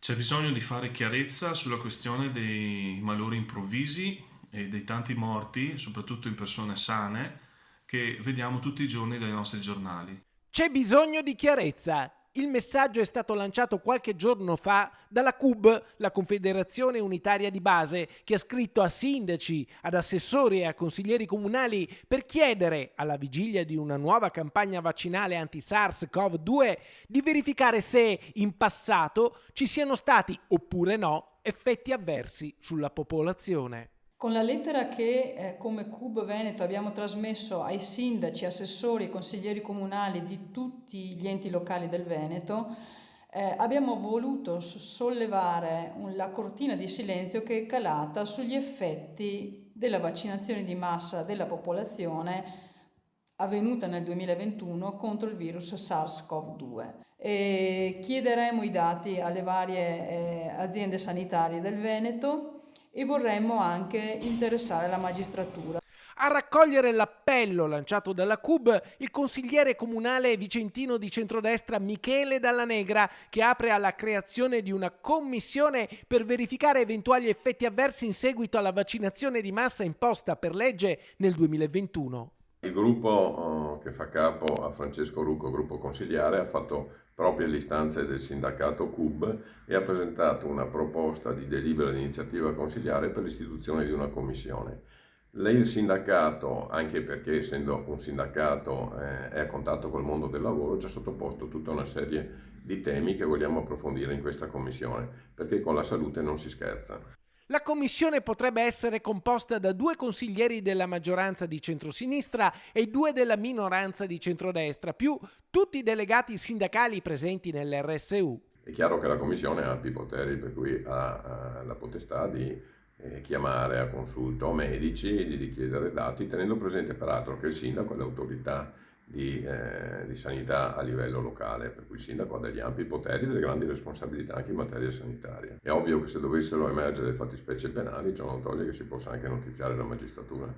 C'è bisogno di fare chiarezza sulla questione dei malori improvvisi e dei tanti morti, soprattutto in persone sane, che vediamo tutti i giorni dai nostri giornali. C'è bisogno di chiarezza. Il messaggio è stato lanciato qualche giorno fa dalla CUB, la Confederazione Unitaria di Base, che ha scritto a sindaci, ad assessori e a consiglieri comunali per chiedere, alla vigilia di una nuova campagna vaccinale anti-SARS-CoV-2, di verificare se in passato ci siano stati, oppure no, effetti avversi sulla popolazione. Con la lettera che come CUB Veneto abbiamo trasmesso ai sindaci, assessori e consiglieri comunali di tutti gli enti locali del Veneto, abbiamo voluto sollevare la cortina di silenzio che è calata sugli effetti della vaccinazione di massa della popolazione avvenuta nel 2021 contro il virus SARS-CoV-2. E chiederemo i dati alle varie aziende sanitarie del Veneto e vorremmo anche interessare la magistratura. A raccogliere l'appello lanciato dalla CUB il consigliere comunale vicentino di centrodestra Michele Dalla Negra, che apre alla creazione di una commissione per verificare eventuali effetti avversi in seguito alla vaccinazione di massa imposta per legge nel 2021. Il gruppo che fa capo a Francesco Rucco, gruppo consigliare, ha fatto proprie le istanze del sindacato CUB e ha presentato una proposta di delibera di iniziativa consigliare per l'istituzione di una commissione. Lei il sindacato, anche perché essendo un sindacato è a contatto col mondo del lavoro, ci ha sottoposto tutta una serie di temi che vogliamo approfondire in questa commissione, perché con la salute non si scherza. La commissione potrebbe essere composta da 2 consiglieri della maggioranza di centrosinistra e 2 della minoranza di centrodestra, più tutti i delegati sindacali presenti nell'RSU. È chiaro che la Commissione ha ampi poteri, per cui ha la potestà di chiamare a consulto medici, di richiedere dati, tenendo presente peraltro che il sindaco è l'autorità di sanità a livello locale, per cui il sindaco ha degli ampi poteri e delle grandi responsabilità anche in materia sanitaria. È ovvio che se dovessero emergere delle fattispecie penali, ciò non toglie che si possa anche notiziare la magistratura.